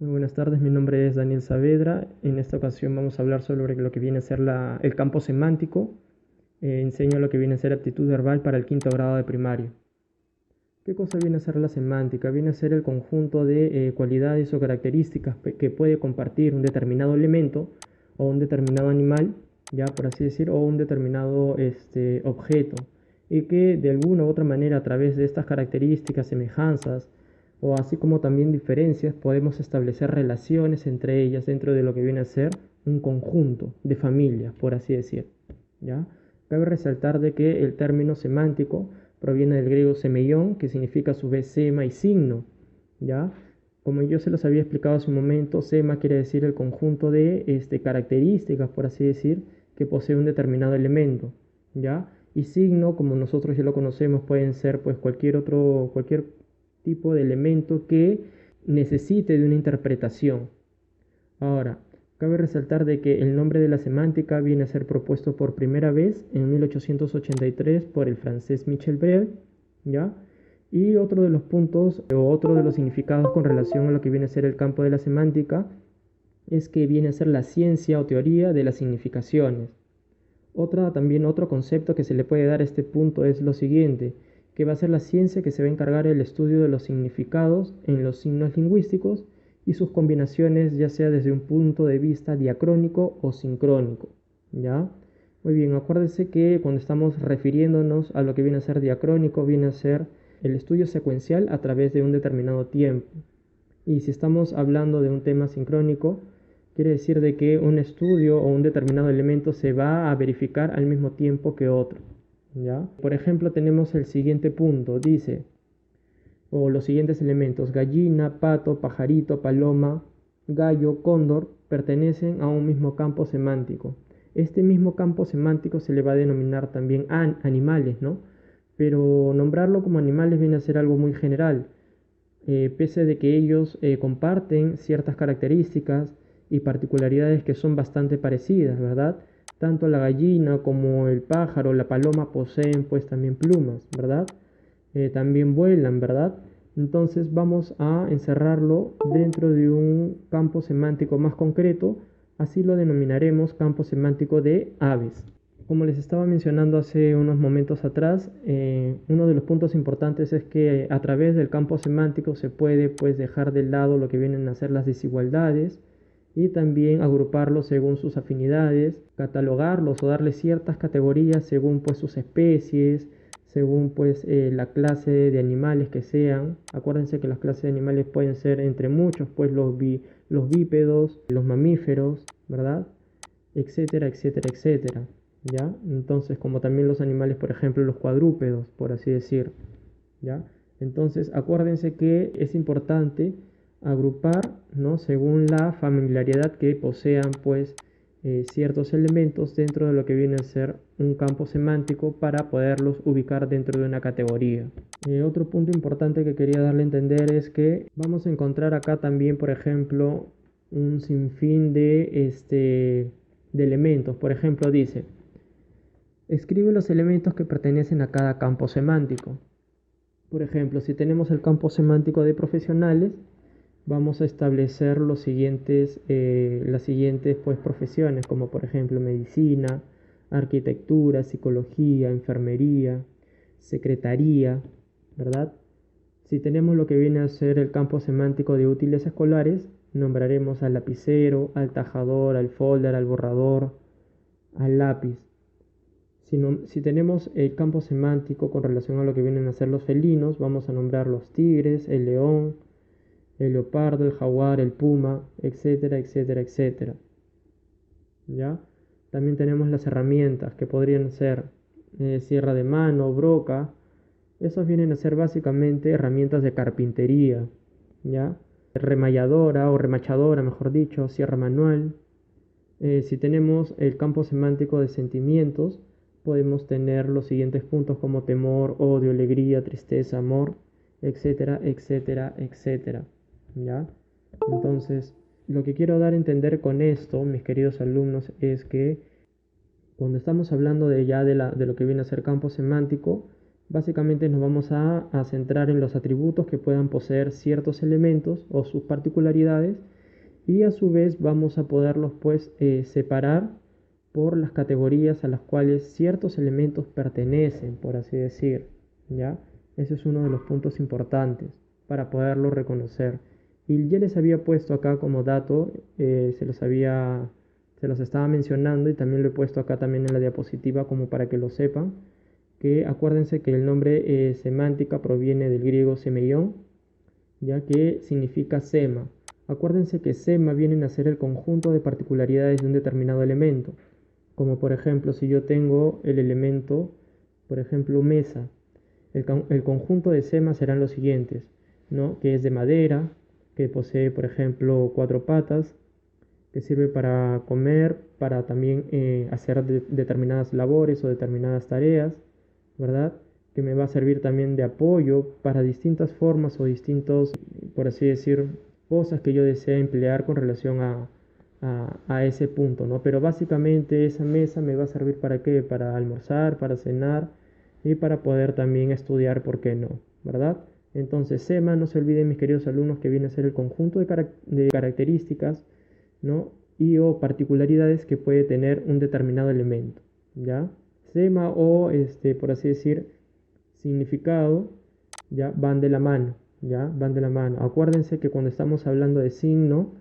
Muy buenas tardes, mi nombre es Daniel Saavedra. En esta ocasión vamos a hablar sobre lo que viene a ser el campo semántico. Enseño lo que viene a ser aptitud verbal para el quinto grado de primaria. ¿Qué cosa viene a ser la semántica? Viene a ser el conjunto de cualidades o características que puede compartir un determinado elemento o un determinado animal, ya por así decir, o un determinado objeto, y que de alguna u otra manera a través de estas características, semejanzas, o así como también diferencias, podemos establecer relaciones entre ellas dentro de lo que viene a ser un conjunto de familias, por así decir, ¿ya? Cabe resaltar de que el término semántico proviene del griego semeion, que significa a su vez sema y signo, ¿ya? Como yo se los había explicado hace un momento, sema quiere decir el conjunto de características, por así decir, que posee un determinado elemento, ¿ya? Y signo, como nosotros ya lo conocemos, pueden ser pues cualquier tipo de elemento que necesite de una interpretación. Ahora, cabe resaltar de que el nombre de la semántica viene a ser propuesto por primera vez en 1883 por el francés Michel Breuil, ¿ya? Y otro de los puntos o otro de los significados con relación a lo que viene a ser el campo de la semántica es que viene a ser la ciencia o teoría de las significaciones. Otro concepto que se le puede dar a este punto es lo siguiente, que va a ser la ciencia que se va a encargar del estudio de los significados en los signos lingüísticos y sus combinaciones, ya sea desde un punto de vista diacrónico o sincrónico, ¿ya? Muy bien, acuérdense que cuando estamos refiriéndonos a lo que viene a ser diacrónico, viene a ser el estudio secuencial a través de un determinado tiempo. Y si estamos hablando de un tema sincrónico, quiere decir de que un estudio o un determinado elemento se va a verificar al mismo tiempo que otro, ¿ya? Por ejemplo, tenemos el siguiente punto, dice, o los siguientes elementos, gallina, pato, pajarito, paloma, gallo, cóndor, pertenecen a un mismo campo semántico. Este mismo campo semántico se le va a denominar también animales, ¿no? Pero nombrarlo como animales viene a ser algo muy general, pese de que ellos comparten ciertas características y particularidades que son bastante parecidas, ¿verdad? Tanto la gallina como el pájaro, la paloma poseen pues también plumas, ¿verdad? También vuelan, ¿verdad? Entonces vamos a encerrarlo dentro de un campo semántico más concreto, así lo denominaremos campo semántico de aves. Como les estaba mencionando hace unos momentos atrás, uno de los puntos importantes es que a través del campo semántico se puede pues dejar de lado lo que vienen a ser las desigualdades y también agruparlos según sus afinidades, catalogarlos o darles ciertas categorías según pues sus especies, según pues la clase de animales que sean. Acuérdense que las clases de animales pueden ser entre muchos, pues los bípedos, los mamíferos, ¿verdad? Etcétera, etcétera, etcétera. ¿Ya? Entonces, como también los animales, por ejemplo, los cuadrúpedos, por así decir, ¿ya? Entonces, acuérdense que es importante agrupar, ¿no? Según la familiaridad que posean, pues, ciertos elementos dentro de lo que viene a ser un campo semántico para poderlos ubicar dentro de una categoría. Otro punto importante que quería darle a entender es que vamos a encontrar acá también, por ejemplo, un sinfín de elementos. Por ejemplo, dice, escribe los elementos que pertenecen a cada campo semántico. Por ejemplo, si tenemos el campo semántico de profesionales, vamos a establecer las siguientes pues, profesiones, como por ejemplo medicina, arquitectura, psicología, enfermería, secretaría, ¿verdad? Si tenemos lo que viene a ser el campo semántico de útiles escolares, nombraremos al lapicero, al tajador, al folder, al borrador, al lápiz. Si tenemos el campo semántico con relación a lo que vienen a ser los felinos, vamos a nombrar los tigres, el león, el leopardo, el jaguar, el puma, etcétera, etcétera, etcétera. ¿Ya? También tenemos las herramientas que podrían ser sierra de mano, broca. Esos vienen a ser básicamente herramientas de carpintería, ¿ya? Remalladora o remachadora, mejor dicho, sierra manual. Si tenemos el campo semántico de sentimientos, podemos tener los siguientes puntos como temor, odio, alegría, tristeza, amor, etcétera, etcétera, etcétera. ¿Ya? Entonces, lo que quiero dar a entender con esto, mis queridos alumnos, es que cuando estamos hablando de lo que viene a ser campo semántico, básicamente nos vamos a centrar en los atributos que puedan poseer ciertos elementos o sus particularidades y a su vez vamos a poderlos pues separar por las categorías a las cuales ciertos elementos pertenecen, por así decir, ¿ya? Ese es uno de los puntos importantes para poderlo reconocer. Y ya les había puesto acá como dato, se los estaba mencionando y también lo he puesto acá también en la diapositiva como para que lo sepan, que acuérdense que el nombre semántica proviene del griego semeión, ya que significa sema. Acuérdense que sema vienen a ser el conjunto de particularidades de un determinado elemento, como por ejemplo si yo tengo el elemento, por ejemplo mesa, el conjunto de semas serán los siguientes, ¿no? Que es de madera, que posee por ejemplo 4 patas, que sirve para comer, para también hacer determinadas labores o determinadas tareas, ¿verdad? Que me va a servir también de apoyo para distintas formas o distintos, por así decir, cosas que yo desea emplear con relación a ese punto, ¿no? Pero básicamente esa mesa me va a servir para qué, para almorzar, para cenar y para poder también estudiar, ¿por qué no? ¿Verdad? Entonces, SEMA, no se olviden mis queridos alumnos que viene a ser el conjunto de características, ¿no? Y o particularidades que puede tener un determinado elemento, ¿ya? Sema o, por así decir, significado, ya van de la mano, ya van de la mano. Acuérdense que cuando estamos hablando de signo,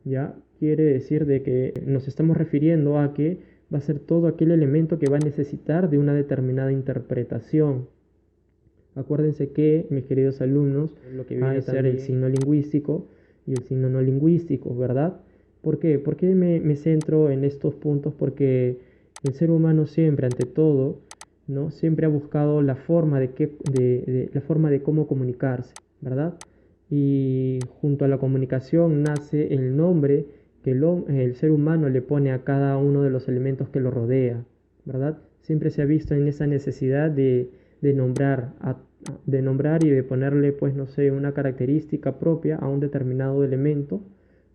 ya quiere decir de que nos estamos refiriendo a que va a ser todo aquel elemento que va a necesitar de una determinada interpretación. Acuérdense que, mis queridos alumnos, lo que viene a ser el signo lingüístico y el signo no lingüístico, ¿verdad? ¿Por qué? ¿Por qué me centro en estos puntos? Porque el ser humano siempre, ante todo, ¿no? Siempre ha buscado la forma la forma de cómo comunicarse, ¿verdad? Y junto a la comunicación nace el nombre que el ser humano le pone a cada uno de los elementos que lo rodea, ¿verdad? Siempre se ha visto en esa necesidad de nombrar, de nombrar y de ponerle, pues, no sé, una característica propia a un determinado elemento,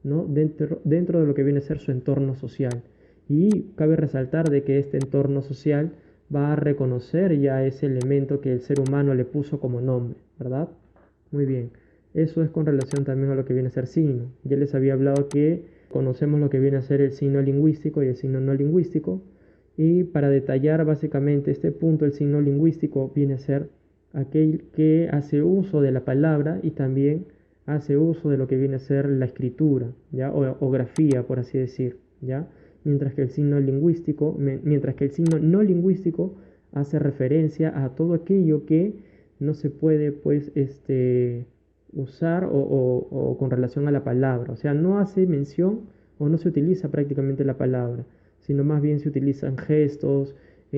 ¿no? Dentro de lo que viene a ser su entorno social. Y cabe resaltar de que este entorno social va a reconocer ya ese elemento que el ser humano le puso como nombre, ¿verdad? Muy bien. Eso es con relación también a lo que viene a ser signo. Ya les había hablado que conocemos lo que viene a ser el signo lingüístico y el signo no lingüístico. Y para detallar básicamente este punto, el signo lingüístico viene a ser aquel que hace uso de la palabra y también hace uso de lo que viene a ser la escritura, ¿ya? O grafía, por así decir, ¿ya? Mientras que el signo lingüístico, mientras que el signo no lingüístico hace referencia a todo aquello que no se puede, pues, usar o con relación a la palabra. O sea, no hace mención o no se utiliza prácticamente la palabra, sino más bien se utilizan gestos,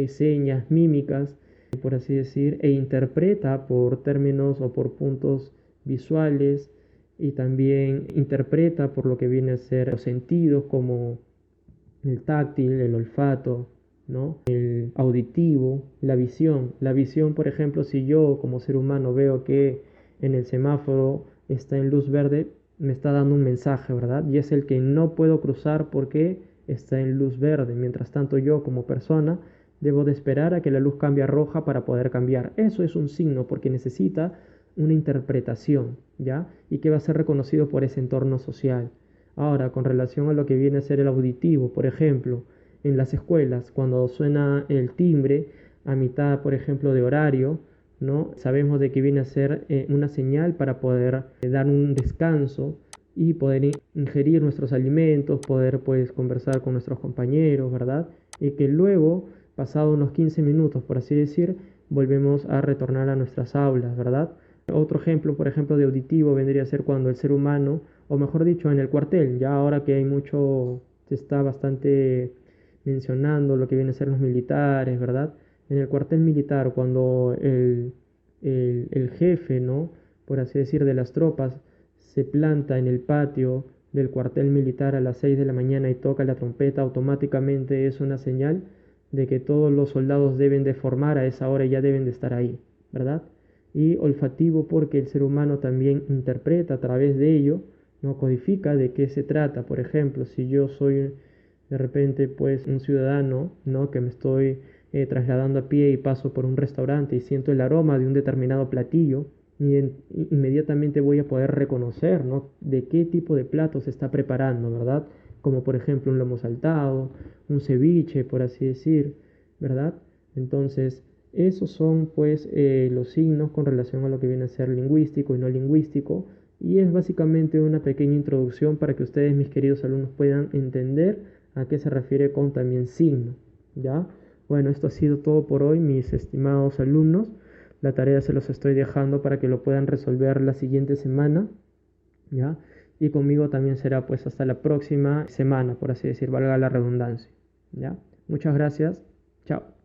señas, mímicas, por así decir, e interpreta por términos o por puntos visuales y también interpreta por lo que viene a ser los sentidos como el táctil, el olfato, ¿no? El auditivo, la visión. La visión, por ejemplo, si yo como ser humano veo que en el semáforo está en luz verde, me está dando un mensaje, ¿verdad? Y es el que no puedo cruzar porque está en luz verde. Mientras tanto, yo como persona debo de esperar a que la luz cambie a roja para poder cambiar. Eso es un signo porque necesita una interpretación, ¿ya? Y que va a ser reconocido por ese entorno social. Ahora, con relación a lo que viene a ser el auditivo, por ejemplo, en las escuelas, cuando suena el timbre a mitad, por ejemplo, de horario, ¿no? Sabemos de que viene a ser una señal para poder dar un descanso y poder ingerir nuestros alimentos, poder pues conversar con nuestros compañeros, ¿verdad? Y que luego, pasado unos 15 minutos, por así decir, volvemos a retornar a nuestras aulas, ¿verdad? Otro ejemplo, por ejemplo, de auditivo vendría a ser cuando el ser humano, o mejor dicho, en el cuartel, ya ahora que hay mucho, se está bastante mencionando lo que vienen a ser los militares, ¿verdad? En el cuartel militar, cuando el jefe, ¿no? Por así decir, de las tropas, se planta en el patio del cuartel militar a las 6 de la mañana y toca la trompeta, automáticamente es una señal de que todos los soldados deben de formar a esa hora y ya deben de estar ahí, ¿verdad? Y olfativo porque el ser humano también interpreta a través de ello, no codifica de qué se trata. Por ejemplo, si yo soy de repente pues un ciudadano, ¿no? Que me estoy trasladando a pie y paso por un restaurante y siento el aroma de un determinado platillo, inmediatamente voy a poder reconocer, ¿no? De qué tipo de plato se está preparando, ¿verdad? Como por ejemplo un lomo saltado, un ceviche, por así decir, ¿verdad? Entonces, esos son pues los signos con relación a lo que viene a ser lingüístico y no lingüístico, y es básicamente una pequeña introducción para que ustedes, mis queridos alumnos, puedan entender a qué se refiere con también signo, ¿ya? Bueno, esto ha sido todo por hoy, mis estimados alumnos. La tarea se los estoy dejando para que lo puedan resolver la siguiente semana, ¿ya? Y conmigo también será pues hasta la próxima semana, por así decir, valga la redundancia, ¿ya? Muchas gracias. Chao.